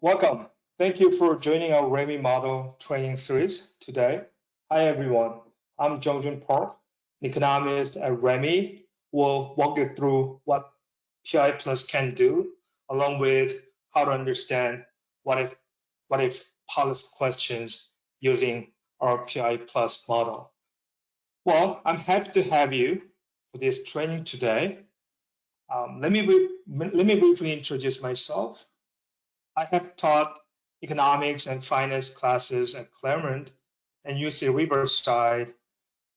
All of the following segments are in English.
Welcome. Thank you for joining our REMI model training series today. Hi, everyone. I'm Jungjun Park, an economist at REMI. We'll walk you through what PI Plus can do, along with how to understand what if policy questions using our PI Plus model. Well, I'm happy to have you for this training today. Let me briefly introduce myself. I have taught economics and finance classes at Claremont and UC Riverside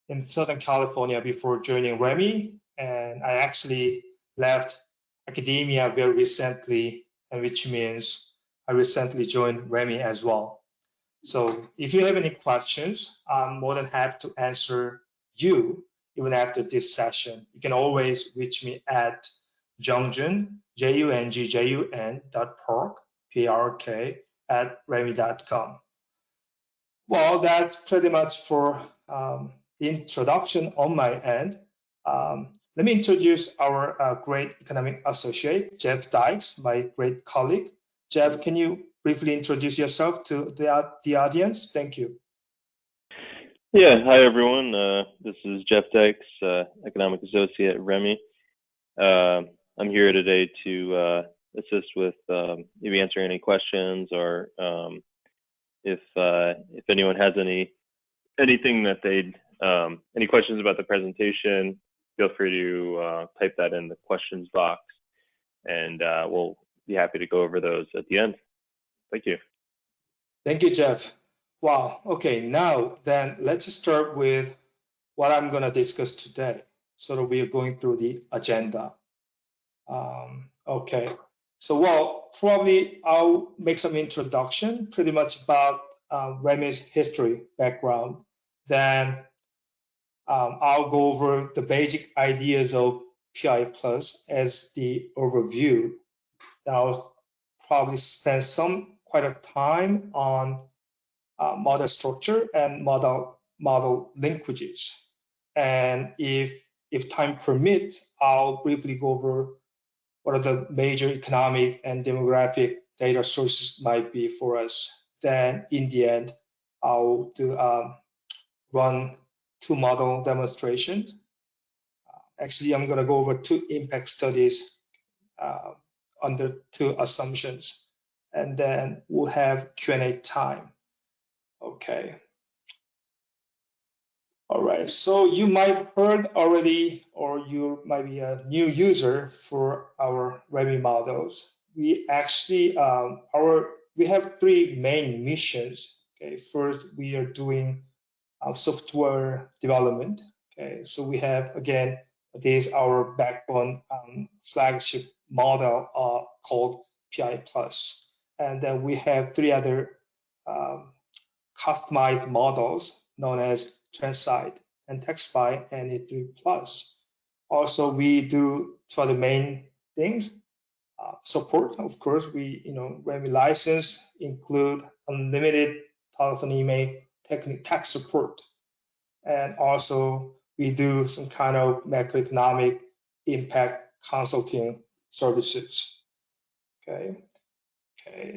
in Southern California before joining REMI, and I actually left academia very recently, and which means I recently joined REMI as well. So if you have any questions, I'm more than happy to answer you even after this session. You can always reach me at Jungjun, Jungjun.Park, P-R-K, at remi.com. Well, that's pretty much for the introduction on my end. Let me introduce our great economic associate, Jeff Dykes, my great colleague. Jeff, can you briefly introduce yourself to the audience? Thank you. Yeah, hi everyone. This is Jeff Dykes, economic associate at REMI. I'm here today to assist with maybe answering any questions, or if anyone has anything that they'd any questions about the presentation, feel free to type that in the questions box, and we'll be happy to go over those at the end. Thank you. Thank you, Jeff. Wow. Okay, now then let's start with what I'm going to discuss today. So we are going through the agenda. Okay. So, well, probably I'll make some introduction pretty much about REMI's history background. Then I'll go over the basic ideas of PI Plus as the overview. Then I'll probably spend quite a time on model structure and model linkages. And if time permits, I'll briefly go over what are the major economic and demographic data sources might be for us. Then in the end, I'll run two model demonstrations. Actually, I'm going to go over two impact studies under two assumptions, and then we'll have Q&A time. Okay. All right, so you might have heard already, or you might be a new user for our REMI models. We actually, we have three main missions. Okay, first we are doing software development. Okay, so we have, again, this is our backbone flagship model called PI Plus, and then we have three other customized models known as Translate and TextBy and E3+. Also, we do two other main things. Support, of course, REMI license include unlimited telephone, email, tech support. And also, we do some kind of macroeconomic impact consulting services. Okay,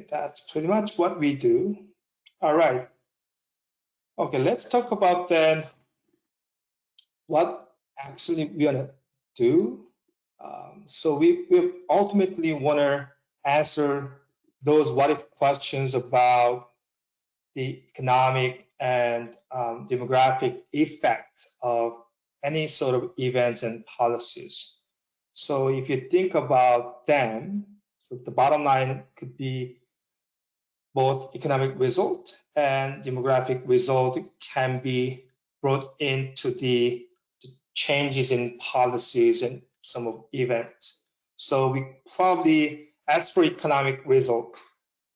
that's pretty much what we do. All right. Okay, let's talk about then what actually we want to do. So we ultimately want to answer those what if questions about the economic and demographic effects of any sort of events and policies. So if you think about them, so the bottom line could be both economic result and demographic result can be brought into the changes in policies and some of events. So we probably, as for economic result,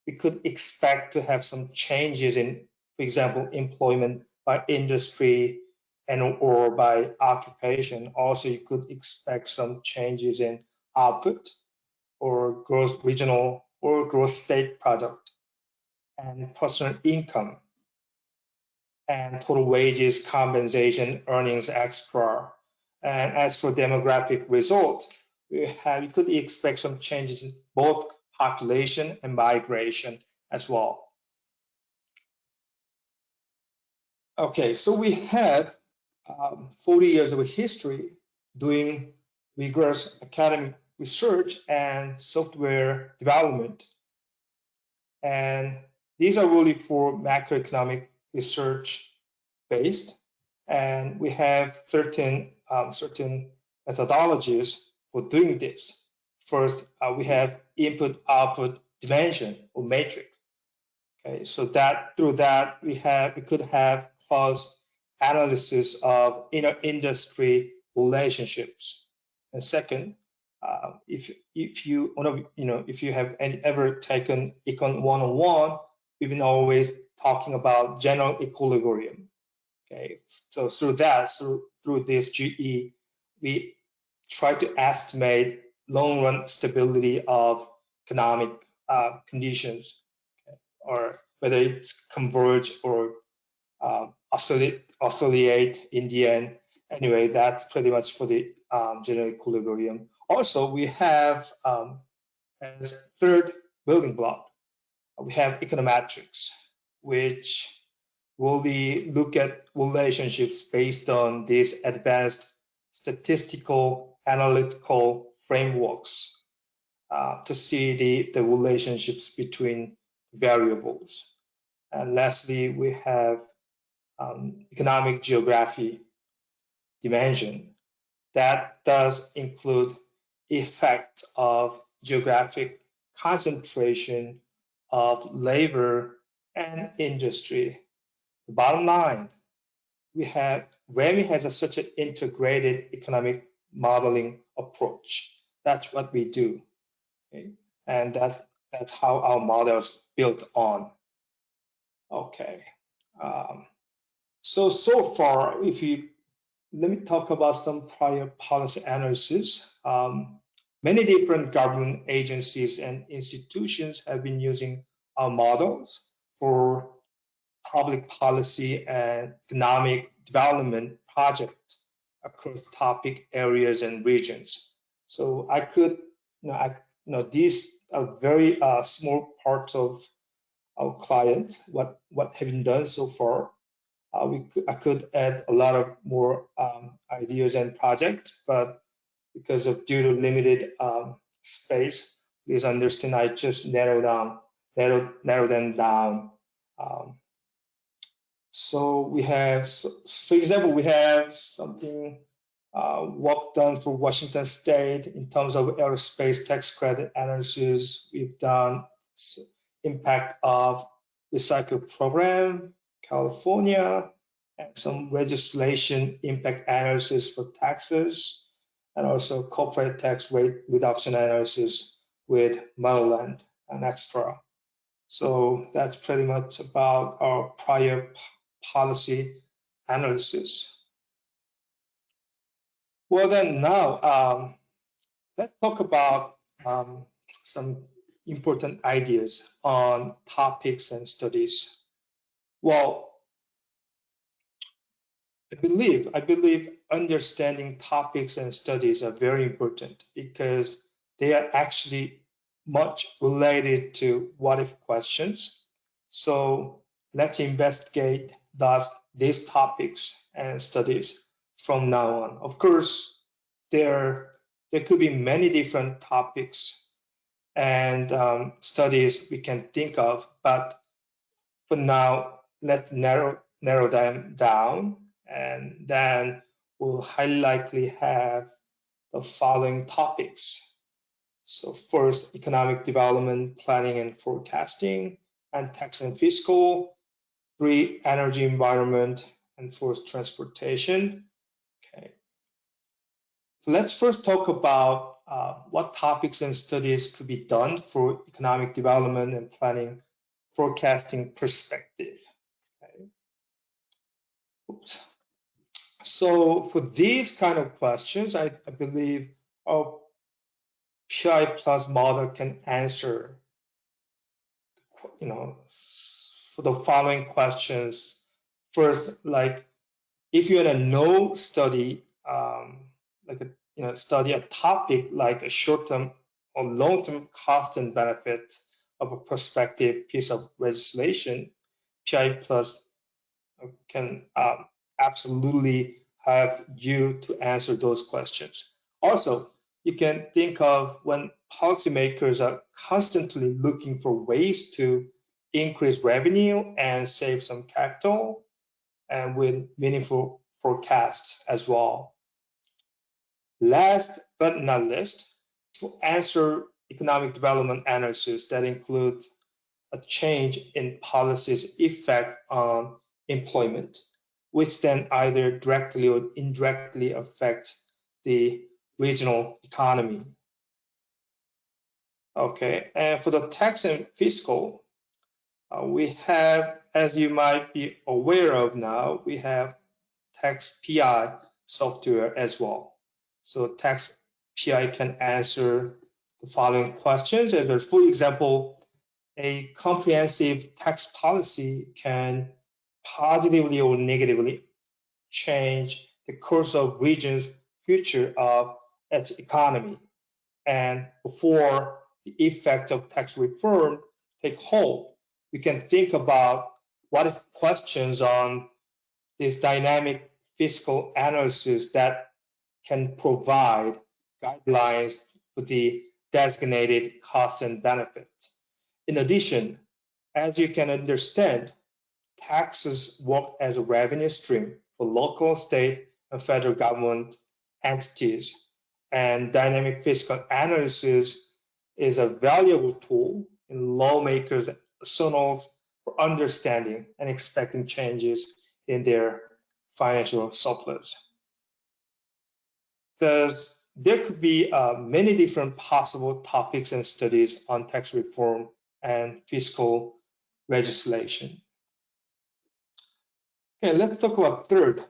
we could expect to have some changes in, for example, employment by industry and or by occupation. Also, you could expect some changes in output or gross regional or gross state product and personal income and total wages, compensation, earnings extra. And as for demographic results, we could expect some changes in both population and migration as well. Okay, so we had 40 years of history doing rigorous academic research and software development. And these are really for macroeconomic research based. And we have certain methodologies for doing this. First, we have input-output dimension or matrix. Okay, so that through that we could have cause analysis of inter-industry relationships. And second, if you if you have ever taken Econ 101, we've been always talking about general equilibrium. Okay, so through this GE, we try to estimate long-run stability of economic conditions, okay, or whether it's converge or oscillate in the end. Anyway, that's pretty much for the general equilibrium. Also, we have as third building block, we have econometrics, which will be look at relationships based on these advanced statistical analytical frameworks to see the relationships between variables. And lastly, we have economic geography dimension. That does include effect of geographic concentration of labor and industry. The bottom line, REMI has such an integrated economic modeling approach. That's what we do, okay? And that's how our model is built on. Okay. So far, let me talk about some prior policy analysis. Many different government agencies and institutions have been using our models for public policy and economic development projects across topic areas and regions. So I could, these are very small parts of our client, what have been done so far. I could add a lot of more ideas and projects, but because of due to limited space, please understand I just narrow them down. So we have, for example, we have something work done for Washington State in terms of aerospace tax credit analysis. We've done impact of recycle program, California, and some legislation impact analysis for taxes, and also corporate tax rate reduction analysis with Maryland and extra. So that's pretty much about our prior policy analysis. Well, then now let's talk about some important ideas on topics and studies. Well, I believe understanding topics and studies are very important because they are actually much related to what if questions. So let's investigate these topics and studies from now on. Of course, there could be many different topics and studies we can think of, but for now, let's narrow them down, and then we'll highly likely have the following topics. So first, economic development, planning and forecasting, and tax and fiscal. 3, energy environment, and 4, transportation. Okay. So let's first talk about what topics and studies could be done for economic development and planning forecasting perspective. Okay. Oops. So for these kind of questions, I believe our PI plus model can answer, for the following questions. First, like if you're in a no study, study a topic like a short-term or long-term cost and benefits of a prospective piece of legislation, PI plus can absolutely have you to answer those questions. Also, you can think of when policymakers are constantly looking for ways to increase revenue and save some capital, and with meaningful forecasts as well. Last but not least, to answer economic development analysis that includes a change in policy's effect on employment, which then either directly or indirectly affects the regional economy. Okay, and for the tax and fiscal, we have, as you might be aware of now, we have tax PI software as well. So tax PI can answer the following questions. As for example, a comprehensive tax policy can positively or negatively change the course of region's future of its economy. And before the effect of tax reform take hold, we can think about what if questions on this dynamic fiscal analysis that can provide guidelines for the designated costs and benefits. In addition, as you can understand, taxes work as a revenue stream for local, state, and federal government entities, and dynamic fiscal analysis is a valuable tool in lawmakers' arsenals for understanding and expecting changes in their financial surplus. There could be many different possible topics and studies on tax reform and fiscal legislation. Okay, let's talk about third,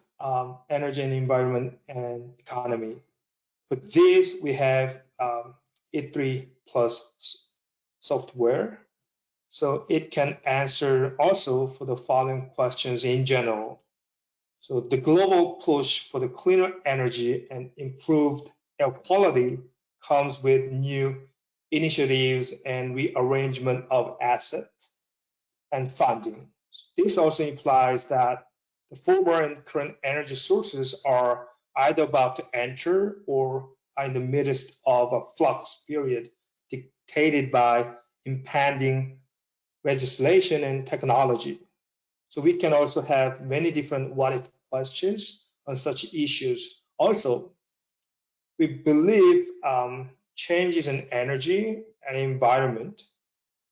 energy and environment and economy. For this, we have E3 plus software. So it can answer also for the following questions in general. So the global push for the cleaner energy and improved air quality comes with new initiatives and rearrangement of assets and funding. This also implies that the former and current energy sources are either about to enter or are in the midst of a flux period dictated by impending legislation and technology. So we can also have many different what if questions on such issues. Also, we believe changes in energy and environment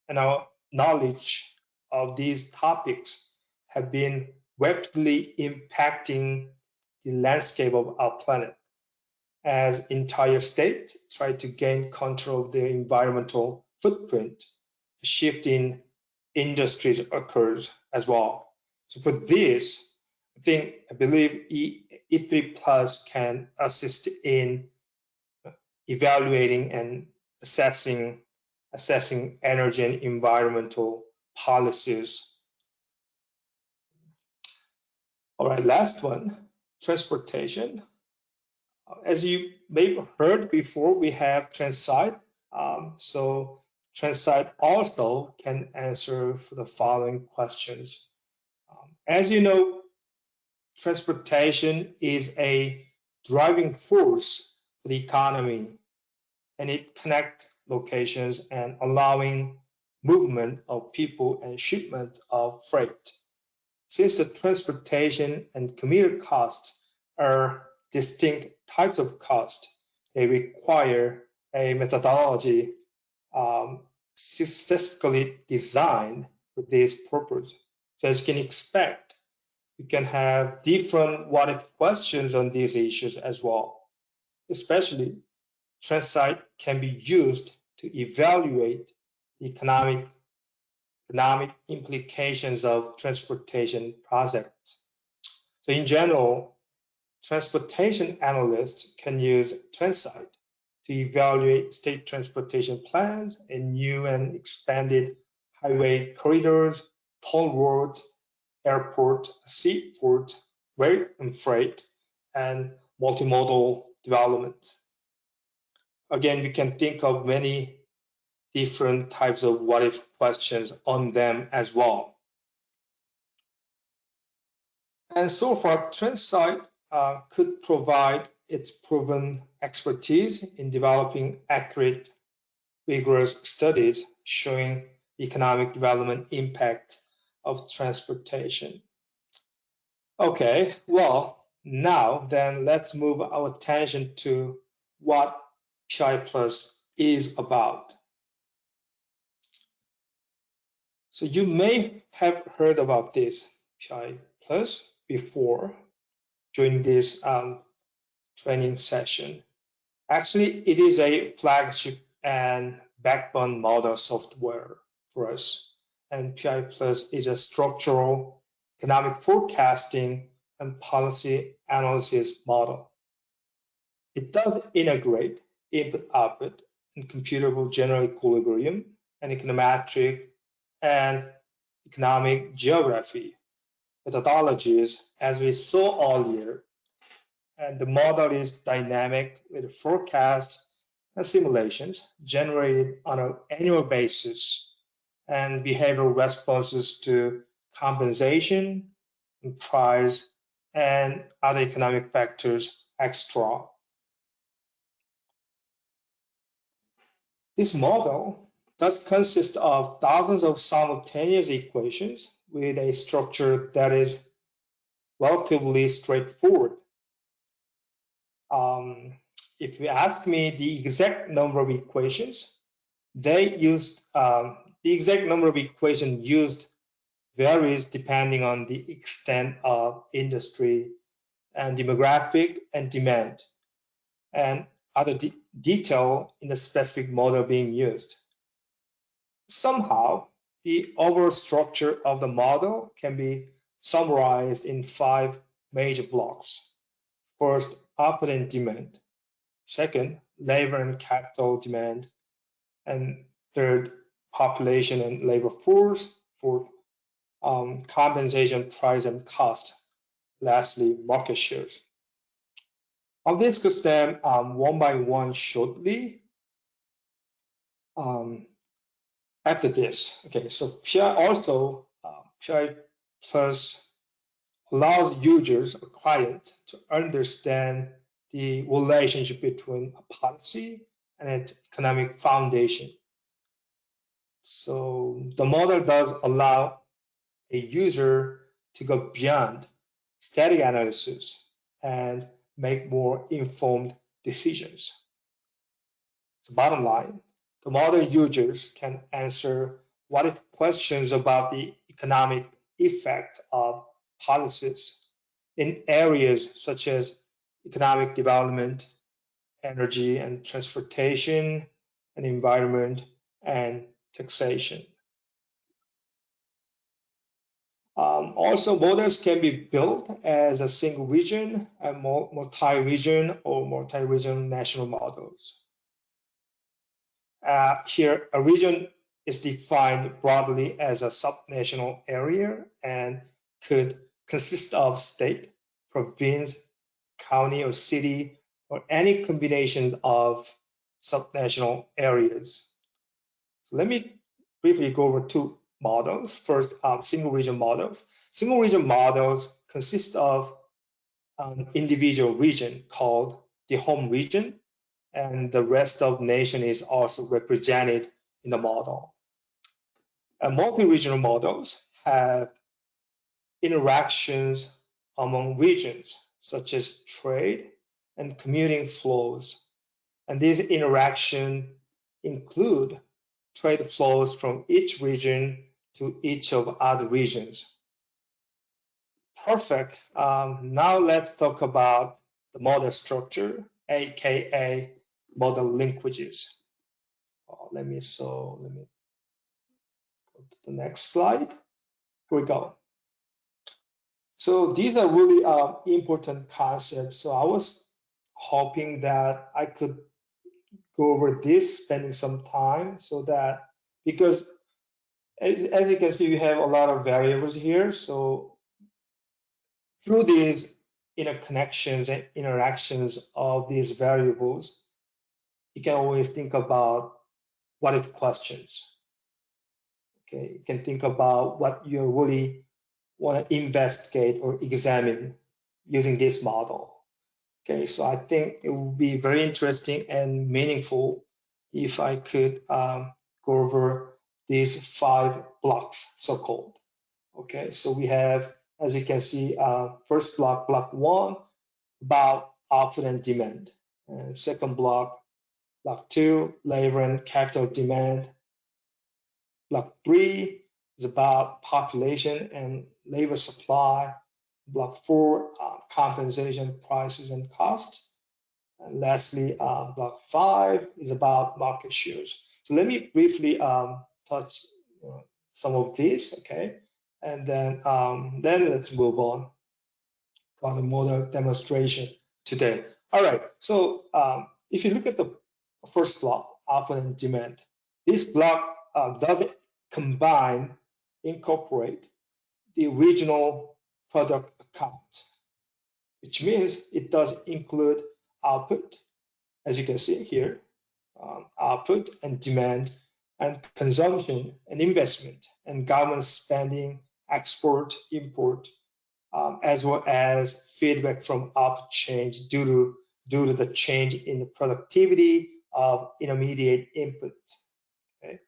and our knowledge of these topics have been rapidly impacting the landscape of our planet as entire states try to gain control of their environmental footprint. A shift in industries occurs as well. So for this, I believe E3 Plus can assist in evaluating and assessing energy and environmental policies. All right, last one, transportation. As you may have heard before, we have Transsite. So Transsite also can answer for the following questions. As you know, transportation is a driving force for the economy, and it connects locations and allowing movement of people and shipment of freight. Since the transportation and commuter costs are distinct types of cost, they require a methodology specifically designed for this purpose. So as you can expect, we can have different what if questions on these issues as well. Especially, Transsite can be used to evaluate the economic implications of transportation projects. So in general, transportation analysts can use Transsite to evaluate state transportation plans in new and expanded highway corridors, toll roads, airport, seaport, rail and freight, and multimodal development. again, we can think of many different types of what if questions on them as well. And so far, Trendsight could provide its proven expertise in developing accurate, rigorous studies showing the economic development impact of transportation. Okay, well, now then let's move our attention to what PI Plus is about. So you may have heard about this PI Plus before during this training session. Actually, it is a flagship and backbone model software for us. And PI Plus is a structural economic forecasting and policy analysis model. It does integrate input-output and computable general equilibrium and econometric and economic geography methodologies as we saw earlier. And the model is dynamic with forecasts and simulations generated on an annual basis and behavioral responses to compensation, and price, and other economic factors extra. This model does consist of thousands of simultaneous equations with a structure that is relatively straightforward. If you ask me the exact number of equations, the exact number of equations used varies depending on the extent of industry and demographic and demand and other detail in the specific model being used. Somehow, the overall structure of the model can be summarized in 5 major blocks. First, output and demand. Second, labor and capital demand. And third, population and labor force. Fourth, compensation, price, and cost. Lastly, market shares. I'll discuss them one by one shortly. After this, okay, so PI Plus allows users or clients to understand the relationship between a policy and its economic foundation. So the model does allow a user to go beyond static analysis and make more informed decisions. So bottom line, the model users can answer what if questions about the economic effect of policies in areas such as economic development, energy and transportation, and environment and taxation. Also, models can be built as a single region, and multi-region or multi-region national models. Here, a region is defined broadly as a subnational area and could consist of state, province, county, or city, or any combinations of subnational areas. So let me briefly go over 2 models. First, single region models. Single region models consist of an individual region called the home region, and the rest of the nation is also represented in the model. And multi-regional models have interactions among regions, such as trade and commuting flows. And these interactions include trade flows from each region to each of other regions. Perfect. Now let's talk about the model structure, aka model linkages. Let me go to the next slide. Here we go. So these are really important concepts. So I was hoping that I could go over this, spending some time, so that because as you can see, we have a lot of variables here. So through these interconnections and interactions of these variables, you can always think about what if questions. Okay, you can think about what you really want to investigate or examine using this model. Okay, so I think it would be very interesting and meaningful if I could go over these 5 blocks, so-called. Okay, so we have, as you can see, first block, block 1, about output and demand. And second block, block 2, labor and capital demand. Block 3 is about population and labor supply. Block 4, compensation, prices, and costs. And lastly, block 5 is about market shares. So let me briefly touch some of these, okay? And then let's move on for the model demonstration today. All right, so if you look at the first block, output and demand, this block doesn't incorporate the original product account, which means it does include output, as you can see here, output and demand, and consumption and investment, and government spending, export, import, as well as feedback from output change due to the change in the productivity of intermediate inputs. Okay?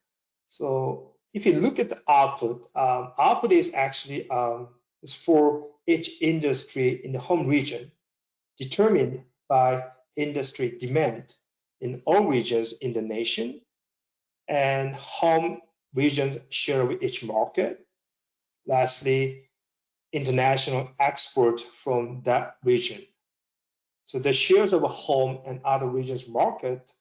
So if you look at the output, output is actually is for each industry in the home region, determined by industry demand in all regions in the nation, and home region's share of each market. Lastly, international export from that region. So the shares of a home and other regions market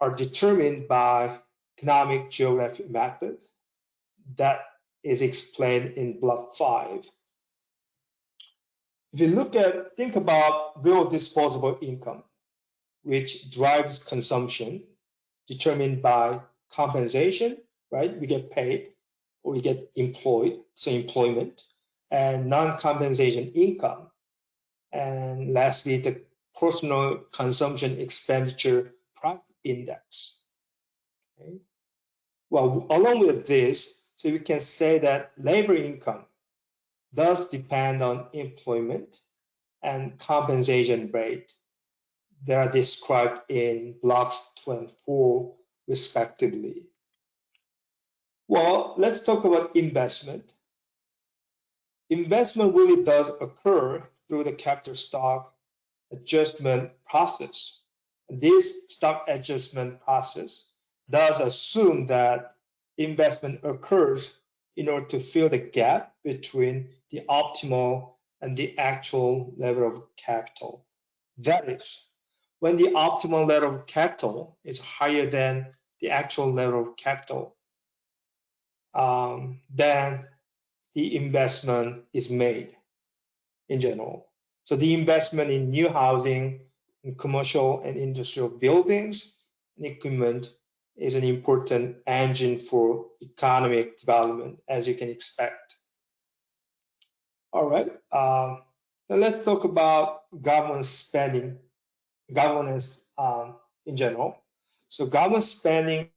are determined by economic geographic method that is explained in block 5. If you think about real disposable income, which drives consumption, determined by compensation, right? We get paid or we get employed, so employment, and non-compensation income. And lastly, the personal consumption expenditure price index. Okay. Well, along with this, so we can say that labor income does depend on employment and compensation rate. They are described in blocks 2 and 4, respectively. Well, let's talk about investment. Investment really does occur through the capital stock adjustment process. This stock adjustment process does assume that investment occurs in order to fill the gap between the optimal and the actual level of capital. That is, when the optimal level of capital is higher than the actual level of capital, then the investment is made in general. So the investment in new housing, in commercial and industrial buildings and equipment is an important engine for economic development, as you can expect. All right, now let's talk about government spending, governance in general. So government spending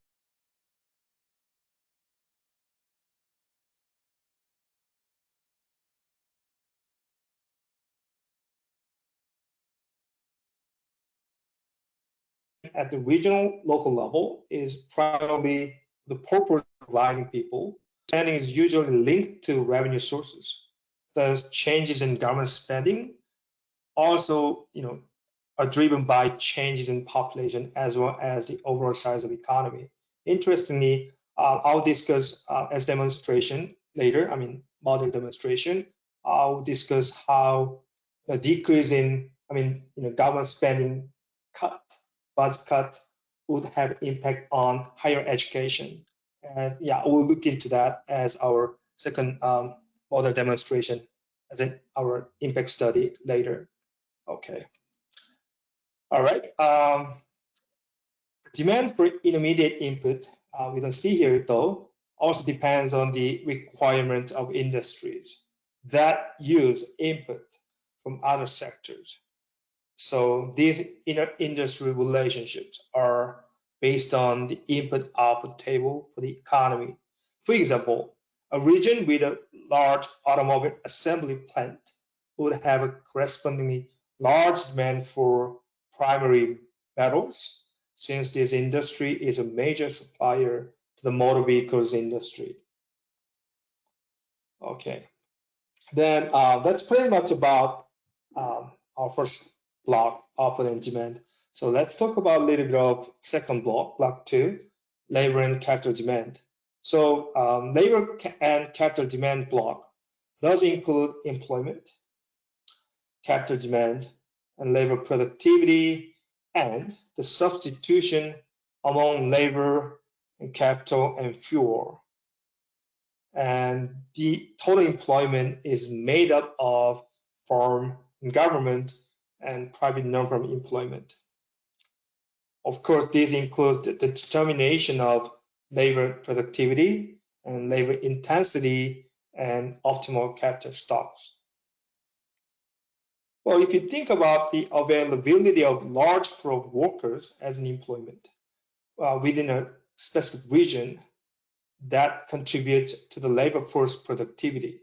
at the regional local level is primarily the purpose of providing people. Spending is usually linked to revenue sources. Thus, changes in government spending also, are driven by changes in population as well as the overall size of economy. Interestingly, I'll discuss as demonstration later. Model demonstration. I'll discuss how a decrease in, government spending budget cut would have impact on higher education. And yeah, we'll look into that as our second model demonstration, as in our impact study later. Okay. All right. Demand for intermediate input, we don't see here though, also depends on the requirement of industries that use input from other sectors. So these inter-industry relationships are based on the input-output table for the economy. For example, a region with a large automobile assembly plant would have a correspondingly large demand for primary metals, since this industry is a major supplier to the motor vehicles industry. Okay, then that's pretty much about our first block, output and demand. So let's talk about a little bit of second block, block two, labor and capital demand. So labor and capital demand block does include employment, capital demand, and labor productivity, and the substitution among labor and capital and fuel. And the total employment is made up of firm and government and private non-farm employment. Of course, this includes the determination of labor productivity and labor intensity and optimal capital stocks. Well, if you think about the availability of large pool of workers as an employment within a specific region, that contributes to the labor force productivity.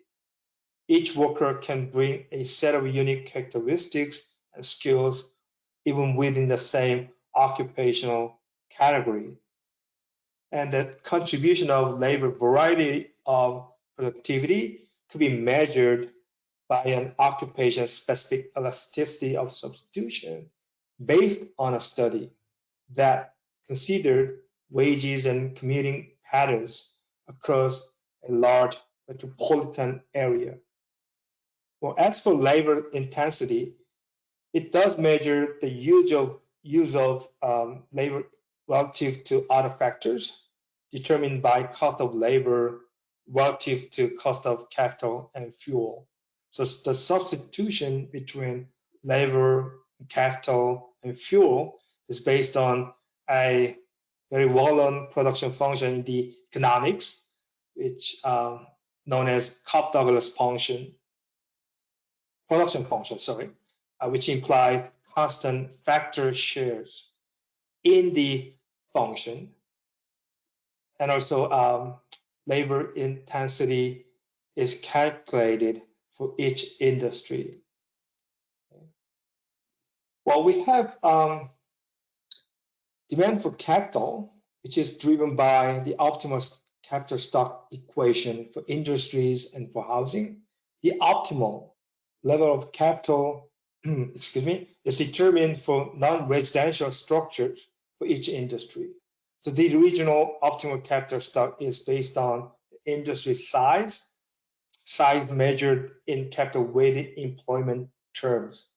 Each worker can bring a set of unique characteristics and skills even within the same occupational category. And the contribution of labor variety of productivity could be measured by an occupation-specific elasticity of substitution based on a study that considered wages and commuting patterns across a large metropolitan area. Well, as for labor intensity, it does measure the use of labor relative to other factors determined by cost of labor relative to cost of capital and fuel. So the substitution between labor, capital, and fuel is based on a very well-known production function in the economics, which known as Cobb-Douglas function, production function, sorry, which implies constant factor shares in the function, and also labor intensity is calculated for each industry. Well, we have demand for capital, which is driven by the optimal capital stock equation for industries and for housing. The optimal level of capital, excuse me, is determined for non-residential structures for each industry. So the regional optimal capital stock is based on the industry size measured in capital weighted employment terms,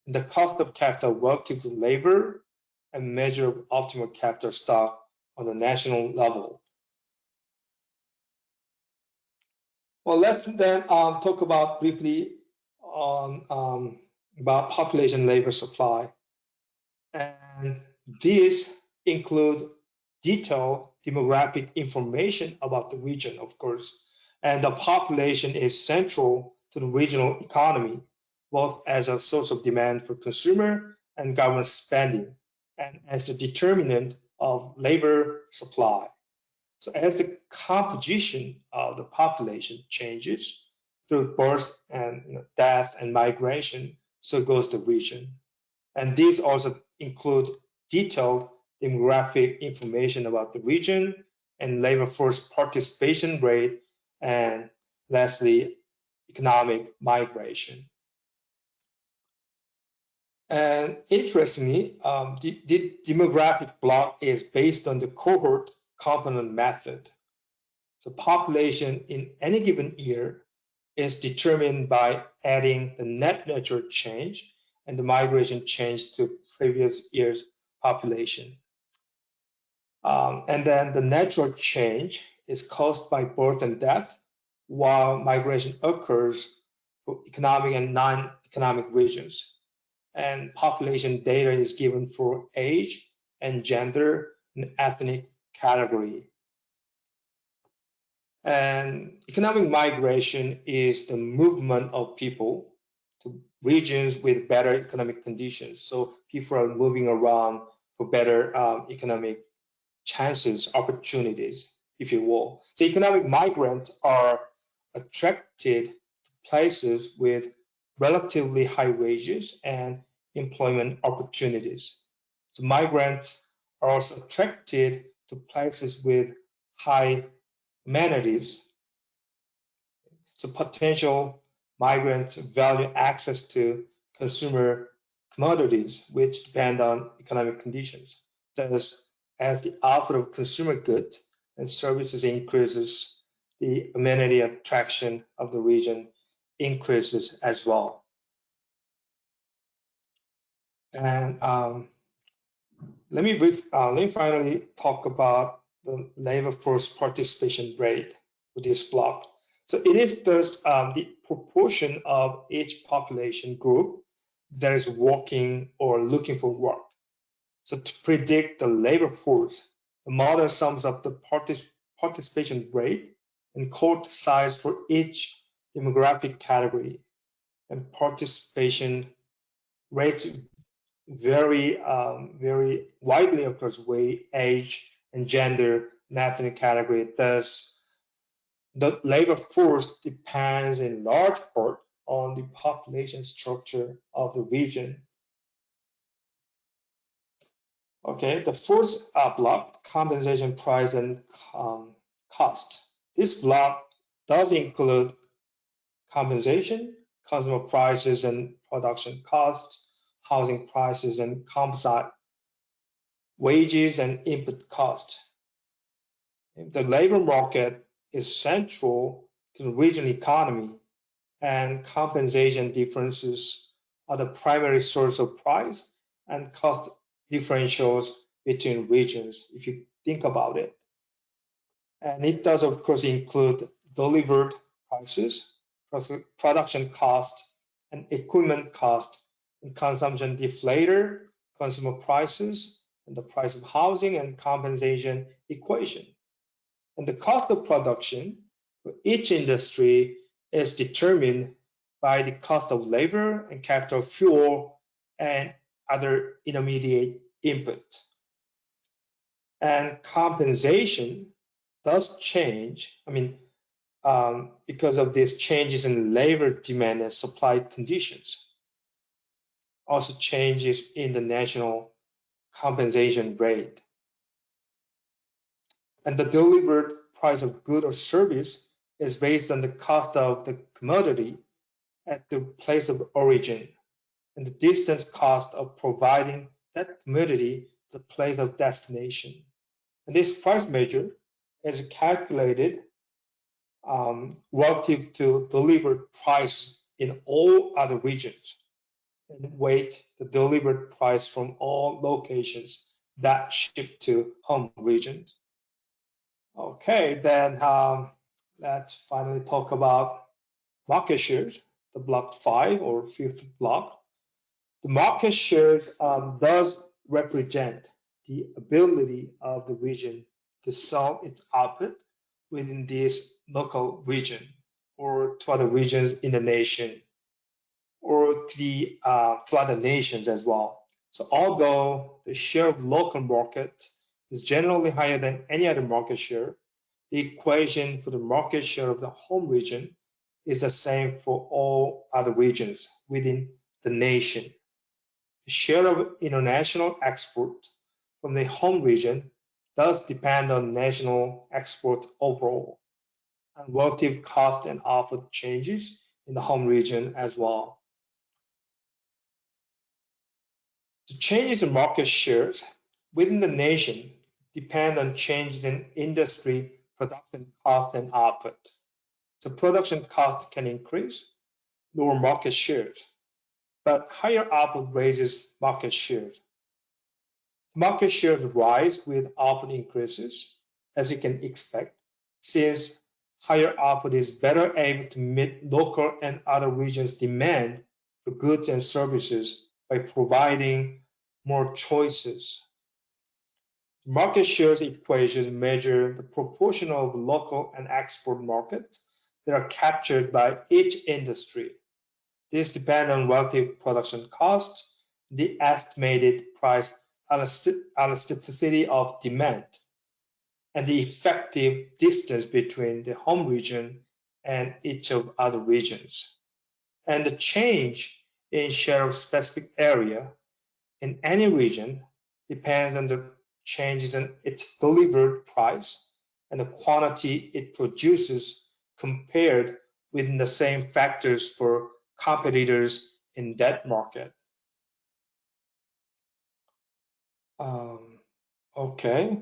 the cost of capital relative to labor, and measure of optimal capital stock on the national level. Well, let's then talk about briefly on about population labor supply. And these include detailed demographic information about the region, of course, and the population is central to the regional economy, both as a source of demand for consumer and government spending, and as the determinant of labor supply. So as the composition of the population changes through birth and death and migration, so goes the region. And these also include detailed demographic information about the region and labor force participation rate, and lastly, economic migration. And interestingly, the demographic block is based on the cohort component method. So population in any given year is determined by adding the net natural change and the migration change to previous year's population. And then the natural change is caused by birth and death, while migration occurs for economic and non-economic regions. And population data is given for age and gender and ethnic category. And economic migration is the movement of people to regions with better economic conditions. So people are moving around for better economic chances, opportunities, if you will. So economic migrants are attracted to places with relatively high wages and employment opportunities. So migrants are also attracted to places with high amenities. So potential migrants value access to consumer commodities, which depend on economic conditions. Thus, as the output of consumer goods and services increases, the amenity attraction of the region increases as well. And let me finally talk about the labor force participation rate for this block. So it is thus the proportion of each population group that is working or looking for work. So to predict the labor force, the model sums up the participation rate and cohort size for each demographic category. And participation rates very widely across weight, age, and gender and ethnic category. Thus, the labor force depends in large part on the population structure of the region. Okay, the fourth block, compensation, price, and cost. This block does include compensation, consumer prices and production costs, housing prices and composite wages and input costs. The labor market is central to the regional economy, and compensation differences are the primary source of price and cost differentials between regions, if you think about it. And it does, of course, include delivered prices, production cost, and equipment cost, and consumption deflator, consumer prices, and the price of housing and compensation equation. And the cost of production for each industry is determined by the cost of labor and capital fuel and other intermediate input. And compensation does change, because of these changes in labor demand and supply conditions. Also changes in the national compensation rate. And the delivered price of good or service is based on the cost of the commodity at the place of origin and the distance cost of providing that commodity to the place of destination. And this price measure is calculated relative to delivered price in all other regions and weight the delivered price from all locations that ship to home regions. Okay, then let's finally talk about market shares, the block 5 or fifth block. The market shares does represent the ability of the region to sell its output within this local region or to other regions in the nation or to other nations as well. So although the share of local market is generally higher than any other market share, the equation for the market share of the home region is the same for all other regions within the nation. The share of international export from the home region does depend on national export overall and relative cost and output changes in the home region as well. The changes in market shares within the nation depend on changes in industry production cost and output. So production cost can increase, lower market shares, but higher output raises market shares. Market shares rise with output increases, as you can expect, since higher output is better able to meet local and other regions' demand for goods and services by providing more choices. Market shares equations measure the proportion of local and export markets that are captured by each industry. This depends on relative production costs, the estimated price elasticity of demand, and the effective distance between the home region and each of other regions. And the change in share of specific area in any region depends on the changes in its delivered price and the quantity it produces compared with the same factors for competitors in that market. Okay,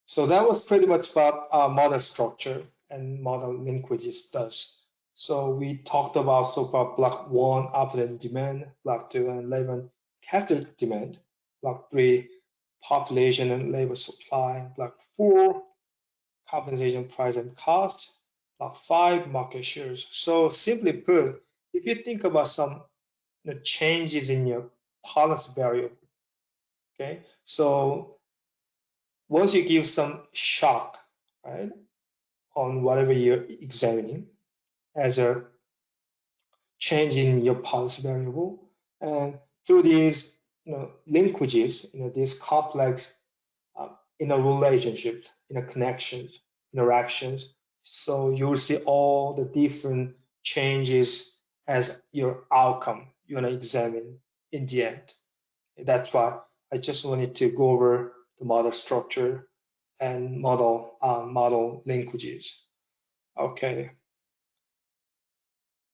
so that was pretty much about model structure and model linkages does. So we talked about so far block 1, output and demand, block 2 and labor and capital demand, block 3, population and labor supply, block 4, compensation price and cost, block 5, market shares. So simply put, if you think about some changes in your policy variable, okay, so once you give some shock, right, on whatever you're examining as a change in your policy variable, and through these linkages, these complex relationships, connections, interactions, so you will see all the different changes as your outcome you want to examine in the end. That's why I just wanted to go over the model structure and model linkages. Okay.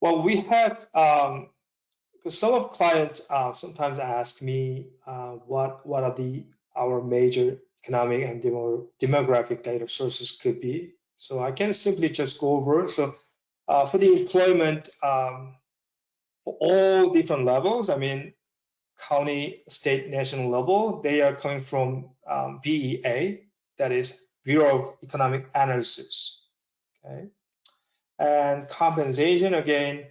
Well, we have because some of clients sometimes ask me what are our major economic and demographic data sources could be. So I can simply just go over. So for the employment for all different levels, I mean, county, state, national level, they are coming from BEA, that is Bureau of Economic Analysis. Okay, and compensation again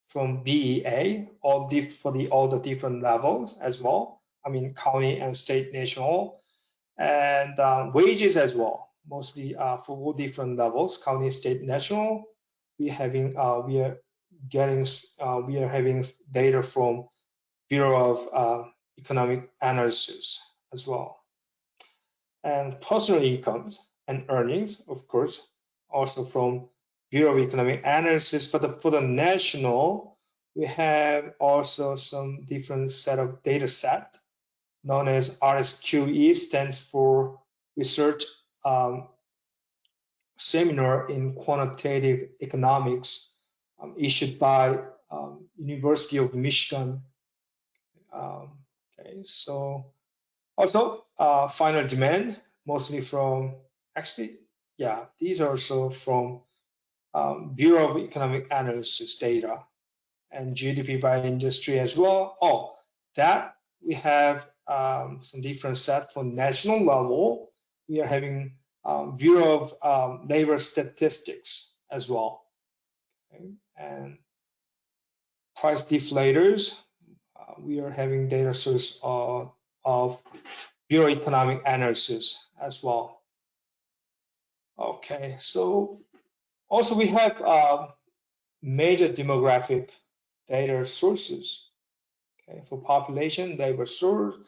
from BEA, all the different levels as well. I mean, county and state, national, and wages as well, mostly for all different levels, county, state, national. We are having data from Bureau of Economic Analysis as well. And personal incomes and earnings, of course, also from Bureau of Economic Analysis. For the national, we have also some different set of data set known as RSQE, stands for Research Seminar in Quantitative Economics, issued by University of Michigan. Okay, so also final demand, mostly from, actually, yeah, these are also from Bureau of Economic Analysis data, and GDP by industry as well. Oh, that we have some different set for national level. We are having Bureau of Labor Statistics as well. Okay. And price deflators, we are having data source of Bureau of Economic Analysis as well. Okay, so also we have major demographic data sources. Okay, for population, labor force,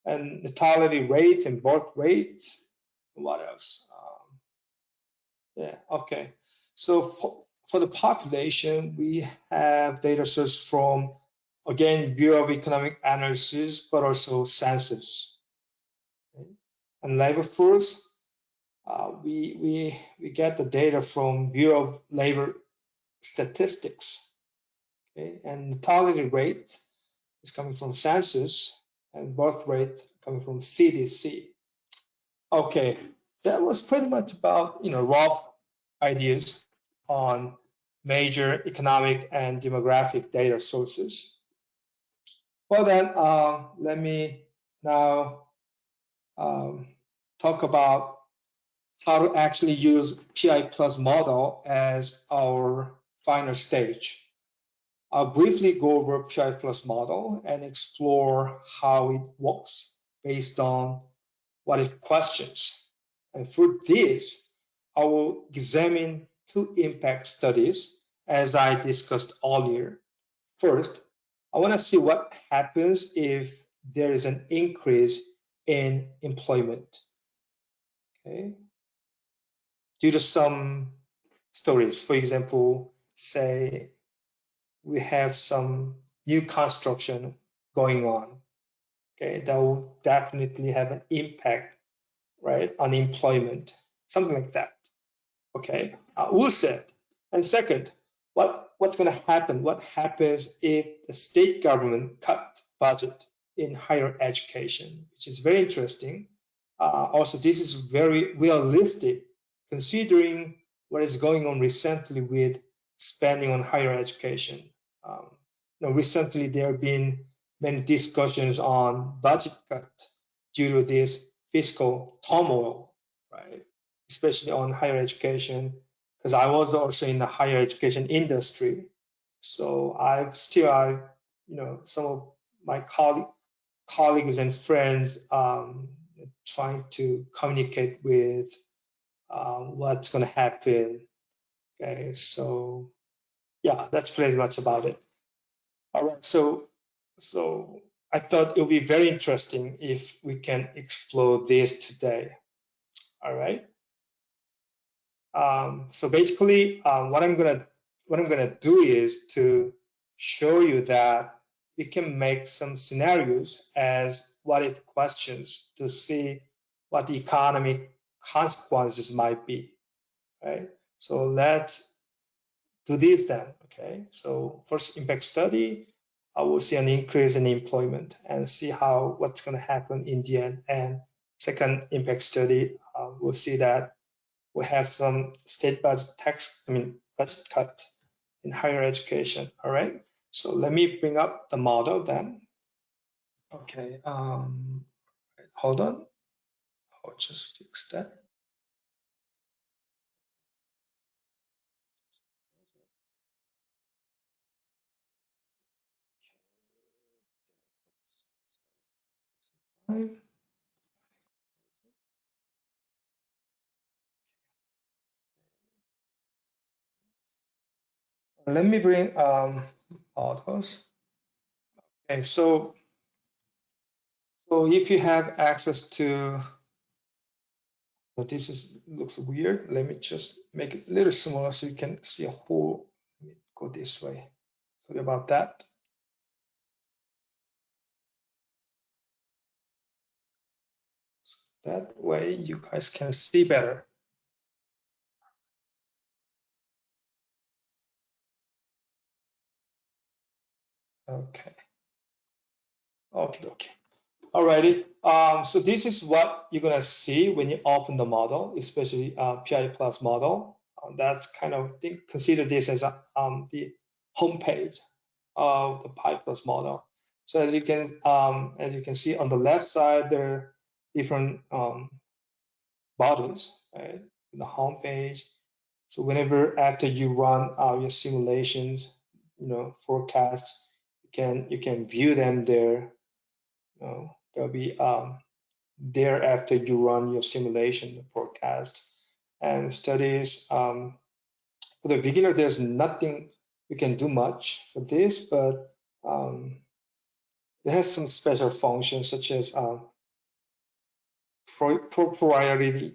and natality rate and birth rates. What else? Yeah, okay. So for the population, we have data source from, again, Bureau of Economic Analysis, but also census. Okay. And labor force, we get the data from Bureau of Labor Statistics. Okay. And natality rate is coming from census, and birth rate coming from CDC. Okay, that was pretty much about rough ideas on major economic and demographic data sources. Well then, let me now talk about how to actually use PI Plus model as our final stage. I'll briefly go over PI Plus model and explore how it works based on what if questions. And for this, I will examine two impact studies as I discussed earlier. First, I want to see what happens if there is an increase in employment, okay, due to some stories. For example, say we have some new construction going on, okay, that will definitely have an impact, right, on employment, something like that. Okay, we'll say. And second, what's going to happen? What happens if the state government cut budget in higher education, which is very interesting. Also, this is very realistic considering what is going on recently with spending on higher education. Um, recently there have been many discussions on budget cut due to this fiscal turmoil, right? Especially on higher education, because I was also in the higher education industry. So some of my colleagues and friends trying to communicate with what's going to happen. Okay, so yeah, that's pretty much about it. All right, so I thought it would be very interesting if we can explore this today. All right. So basically, what I'm gonna do is to show you that we can make some scenarios as what if questions to see what the economic consequences might be. Right. So let's do this then. Okay. So first impact study, I will see an increase in employment and see what's going to happen in the end. And second impact study, we'll see that we have some state budget cut in higher education. All right. So let me bring up the model then. Okay. Hold on. I'll just fix that. Let me bring models. Okay. So if you have access to, well, looks weird. Let me just make it a little smaller so you can see a whole. Let me go this way. Sorry about that. That way you guys can see better. Okay. Okay. Alrighty. So this is what you're gonna see when you open the model, especially PI Plus model. That's kind of consider this as the homepage of the Pi Plus model. So as you can see on the left side, there are different buttons, right, in the home page. So whenever after you run your simulations, forecasts, you can view them there. They'll be there after you run your simulation forecast and studies. For the beginner, there's nothing you can do much for this, but it has some special functions such as priority.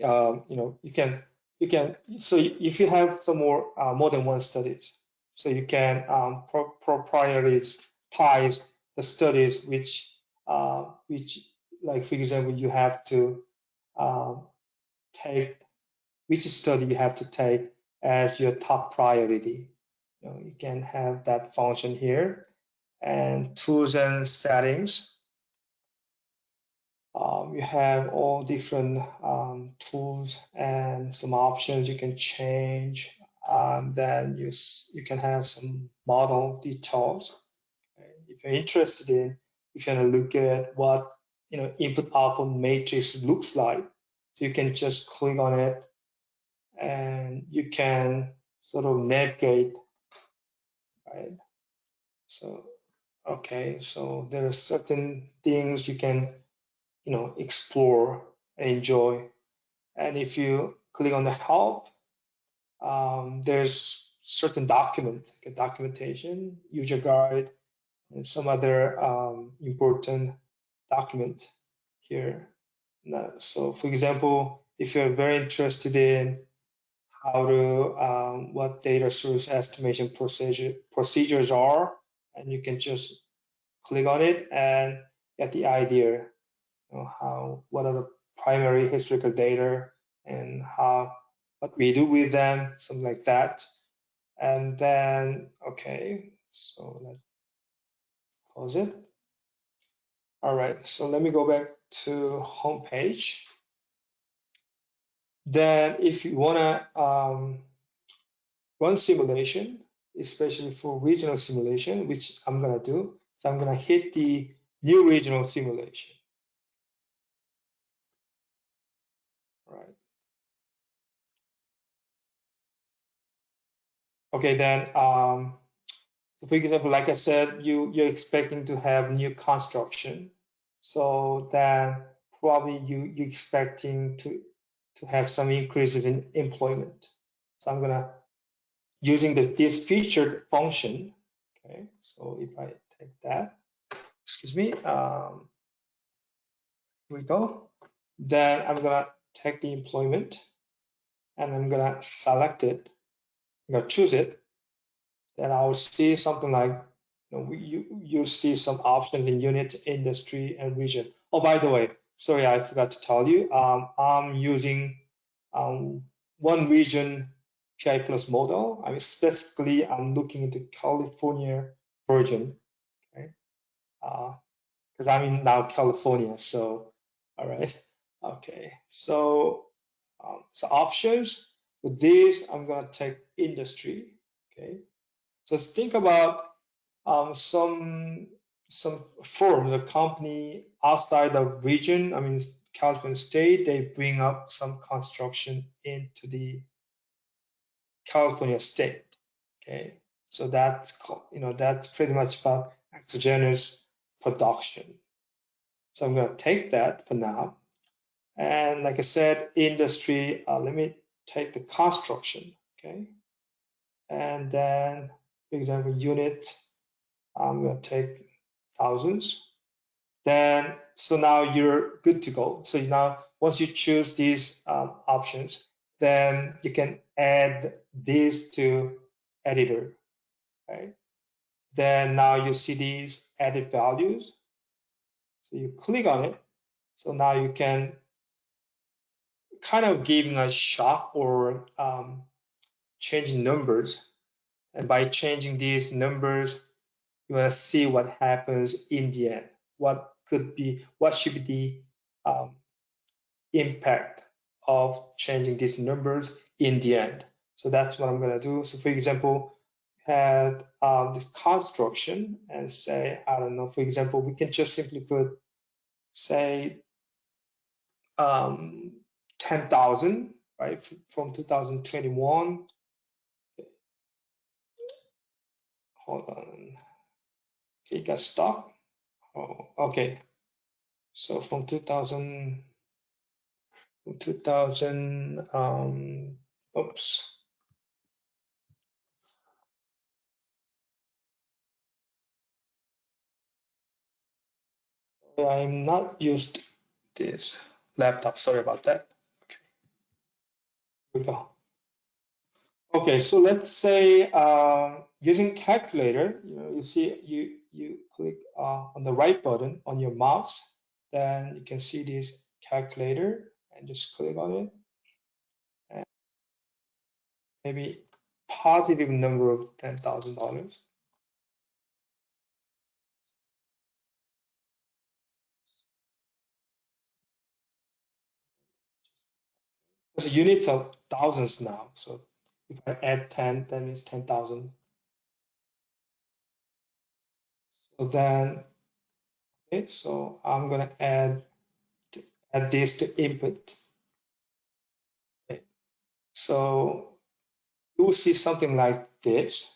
So if you have some more than one studies, so you can prioritize the studies which, like for example, you have to take which study you have to take as your top priority. You can have that function here, and tools and settings. You have all different tools and some options you can change. Then you can have some model details. Okay? If you're interested in, if you want to look at what input output matrix looks like, so you can just click on it, and you can sort of navigate, right? So okay, so there are certain things you can explore and enjoy. And if you click on the help, there's certain document, like a documentation, user guide, and some other important document here. Now, so for example, if you're very interested in how to what data source estimation procedures are, and you can just click on it and get the idea, how what are the primary historical data and how what we do with them, something like that. And then okay, so let's close it. All right, so let me go back to home page. Then if you want to run simulation, especially for regional simulation, which I'm going to do, so I'm going to hit the new regional simulation. All right. Okay, then for example, like I said, you're expecting to have new construction. So then probably you're expecting to have some increases in employment. So I'm gonna using this featured function. Okay, so if I take that, excuse me, here we go. Then I'm gonna take the employment and I'm gonna select it. I'm gonna choose it. Then I'll see something like you see some options in unit, industry, and region. Oh, by the way, sorry, I forgot to tell you. I'm using one region PI plus model. I mean, specifically, I'm looking into California version. Okay, because I'm in now California. So, all right, okay. So options with this, I'm gonna take industry. Okay, so think about some firms, a company outside of region. I mean, California state, they bring up some construction into the California state. Okay, so that's pretty much about exogenous production. So I'm going to take that for now. And like I said, industry, let me take the construction. Okay, and then, for example, unit, I'm going to take thousands. Then, so now you're good to go. So now, once you choose these options, then you can add these to editor, right? Then now you see these added values. So you click on it. So now you can kind of giving a shock or changing numbers. And by changing these numbers, you want to see what happens in the end. What should be the impact of changing these numbers in the end. So that's what I'm going to do. So for example, had this construction and say, I don't know, for example, we can just simply put, say, 10,000, right, from 2021. Hold on. Okay, got stuck. Oh, okay. So from 2000, oops. I'm not used this laptop. Sorry about that. Okay, here we go. Okay, so let's say using calculator, you see you click on the right button on your mouse, then you can see this calculator and just click on it. And maybe positive number of $10,000. Because units of thousands now. So if I add 10, that means 10,000. So then, okay, so I'm gonna add this to input. Okay. So you will see something like this.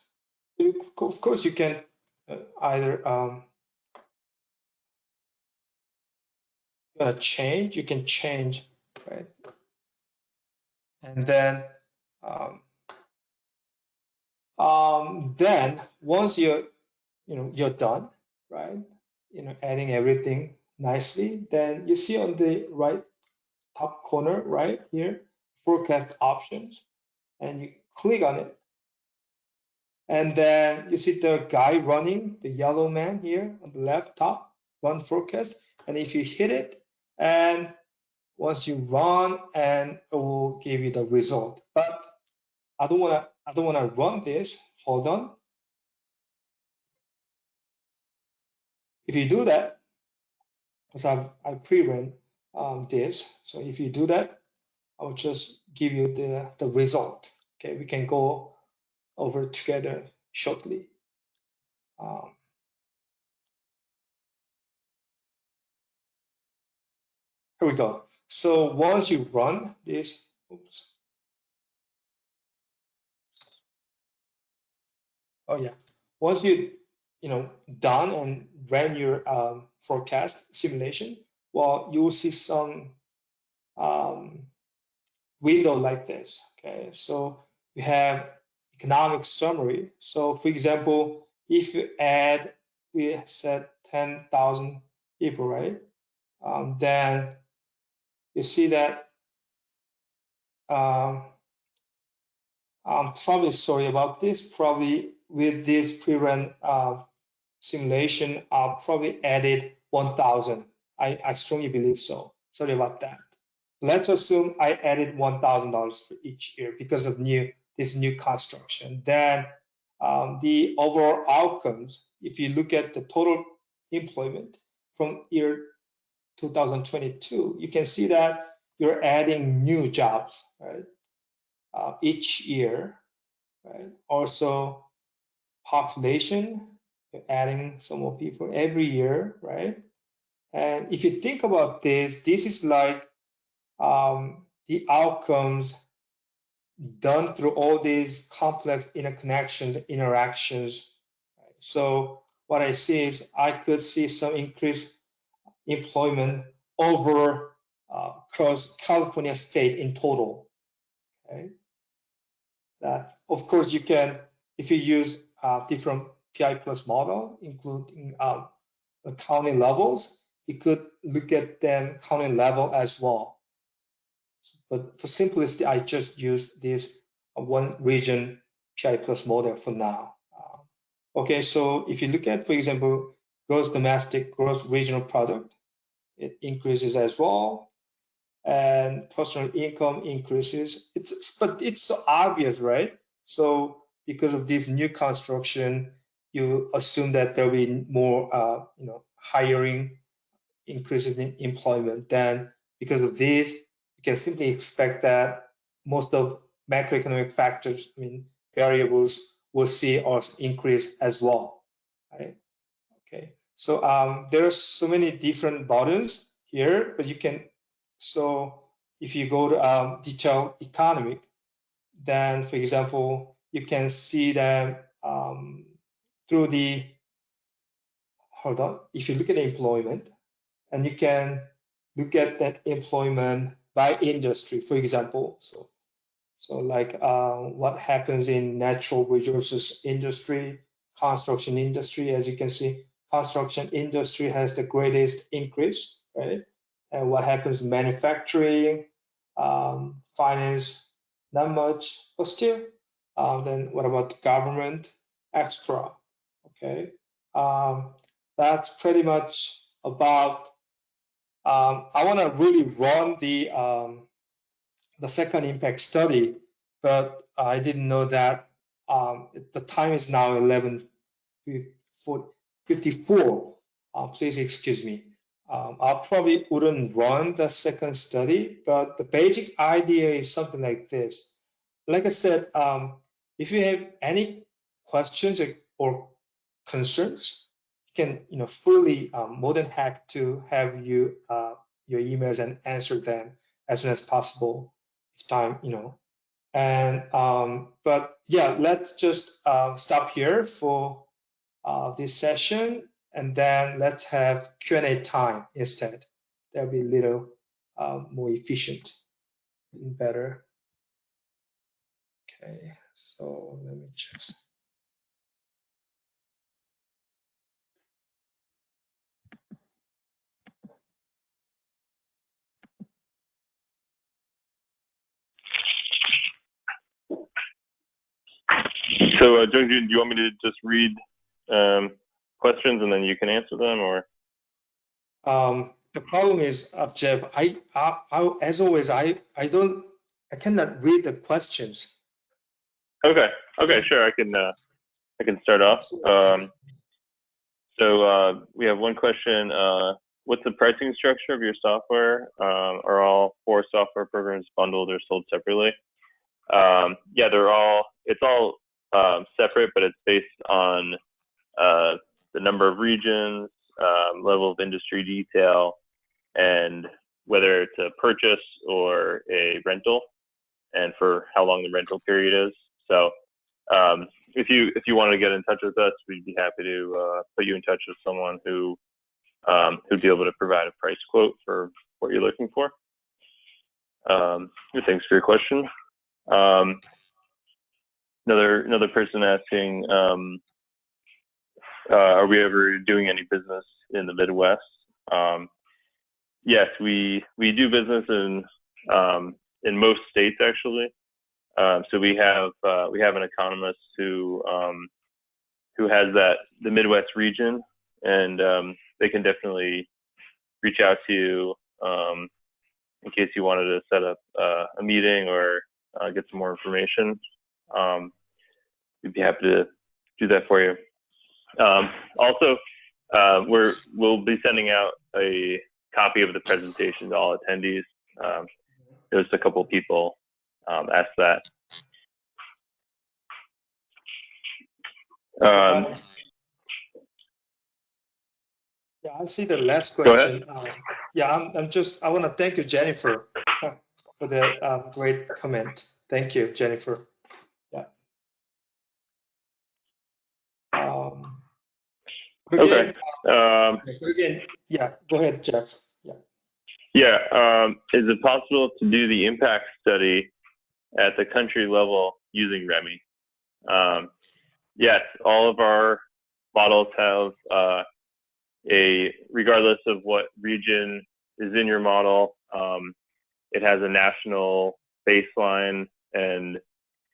Of course, you can either change. You can change, right? And then Then once you're done, right? Adding everything nicely, then you see on the right top corner, right here, forecast options, and you click on it. And then you see the guy running, the yellow man here on the left top, run forecast. And if you hit it, and once you run, and it will give you the result. But I don't wanna run this. Hold on. If you do that, because I pre-ran this, so if you do that, I'll just give you the result. Okay, we can go over together shortly. Um, Here we go. So once you run this, oops. Oh yeah. Once done and ran your forecast simulation, well, you will see some um, window like this. Okay, so we have economic summary. So for example, if you add, we said 10,000 people, right? Then you see that um, I'm probably sorry about this. Probably with this pre-run simulation, I probably added 1,000. I strongly believe so. Sorry about that. Let's assume I added $1,000 for each year because of this new construction. Then the overall outcomes, if you look at the total employment from year 2022, you can see that you're adding new jobs, right? Each year, right? Also, population, you're adding some more people every year, right? And if you think about this, this is like the outcomes done through all these complex interconnections, interactions. Right? So what I see is I could see some increased employment over across California state in total. Okay? That of course you can, if you use different PI plus model, including the county levels, you could look at them county level as well. But for simplicity, I just use this one region PI plus model for now. Okay, so if you look at, for example, gross domestic, gross regional product, it increases as well, and personal income increases. But it's so obvious, right? So because of this new construction, you assume that there will be more, hiring, increases in employment. Then because of this, you can simply expect that most of macroeconomic factors, variables, will see or increase as well, right? Okay, so there are so many different buttons here, but you can, so if you go to detailed economic, then for example, you can see that through the, hold on, if you look at employment, and you can look at that employment by industry, for example. So like what happens in natural resources industry, construction industry. As you can see, construction industry has the greatest increase, right? And what happens in manufacturing, finance, not much, but still. Then what about government? Extra, okay? That's pretty much about. I want to really run the second impact study, but I didn't know that the time is now 11:54. Please excuse me. I probably wouldn't run the second study, but the basic idea is something like this. Like I said, if you have any questions or concerns, you can, fully more than happy to have your emails and answer them as soon as possible if time, and but yeah, let's just stop here for this session, and then let's have Q&A time instead. That'll be a little more efficient and better. Okay, so let me just So, Jungjun, do you want me to just read questions and then you can answer them, or? The problem is, Jeff, as always, I cannot read the questions. Okay. Okay, sure. I can start off. So we have one question. What's the pricing structure of your software? Are all 4 software programs bundled or sold separately? Yeah, it's all separate, but it's based on the number of regions, level of industry detail, and whether it's a purchase or a rental, and for how long the rental period is. So if you want to get in touch with us, we'd be happy to put you in touch with someone who'd be able to provide a price quote for what you're looking for. Thanks for your question. Another person asking, are we ever doing any business in the Midwest? Yes, we do business in most states, actually. So we have an economist who has the Midwest region, and they can definitely reach out to you in case you wanted to set up a meeting or get some more information. We'd be happy to do that for you. Also, we'll be sending out a copy of the presentation to all attendees. There's a couple of people asked that. Yeah, I see the last question. Yeah, I want to thank you, Jennifer, for the great comment. Thank you, Jennifer. Yeah. Okay. Again, yeah, go ahead, Jeff. Yeah. Yeah. Is it possible to do the impact study at the country level using REMI? Yes, all of our models have regardless of what region is in your model, it has a national baseline and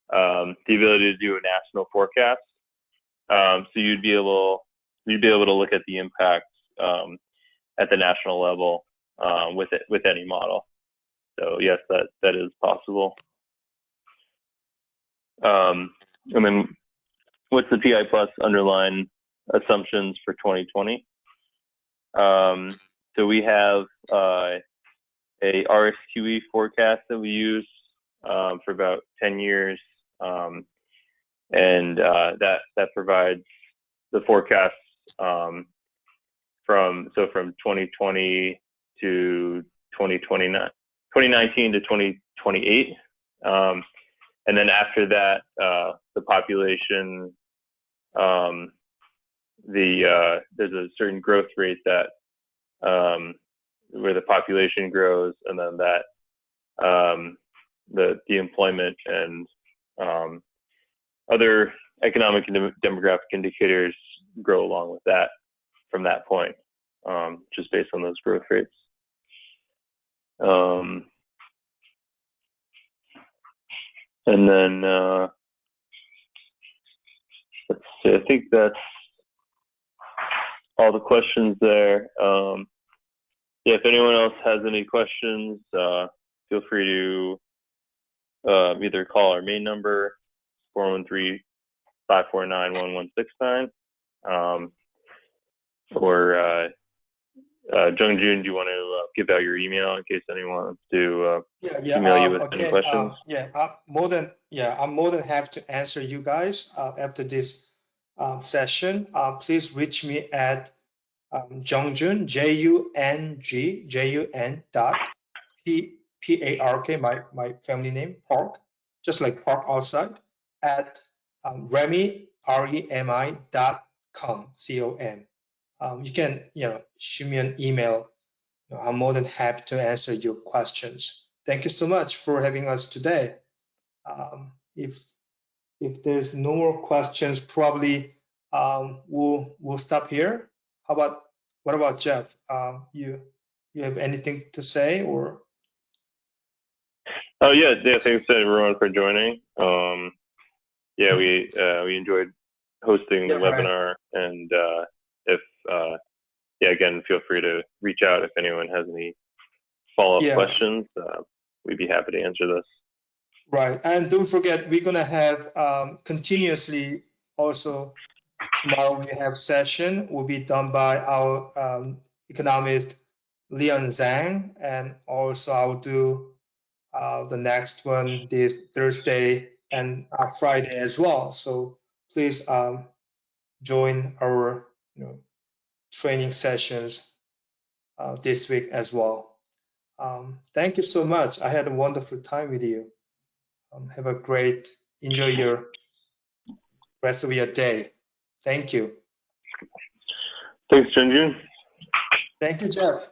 the ability to do a national forecast. So you'd be able to look at the impacts at the national level with any model. So yes, that is possible. And then what's the PI plus underlying assumptions for 2020? So we have a RSQE forecast that we use for about 10 years, and that provides the forecasts from 2020 to 2019 to 2028, and then after that, the population, there's a certain growth rate that where the population grows, and then that the employment and other economic and demographic indicators grow along with that from that point, just based on those growth rates. And then let's see, I think that's all the questions there. Yeah, if anyone else has any questions, feel free to either call our main number, 413-549-1169, or Jungjun, do you want to give out your email in case anyone wants to email you with any questions? I'm more than happy to answer you guys after this session. Please reach me at Jungjun, Jungjun Park, my family name, Park, just like park outside, at REMI, REMI.com, COM. You can shoot me an email. I'm more than happy to answer your questions. Thank you so much for having us today. If there's no more questions, probably we'll stop here. What about Jeff? You have anything to say, or? Oh yeah, thanks to everyone for joining. yeah, we enjoyed hosting the Yeah, right. webinar, and if yeah, again, feel free to reach out if anyone has any follow-up Yeah, questions. We'd be happy to answer this. right. And don't forget, we're gonna have continuously also tomorrow we have session will be done by our economist Leon Zhang, and also I'll do the next one this Thursday and Friday as well. So please join our training sessions this week as well. Thank you so much. I had a wonderful time with you. Have a great, enjoy your rest of your day. Thank you. Thanks, Jungjun. Thank you, Jeff.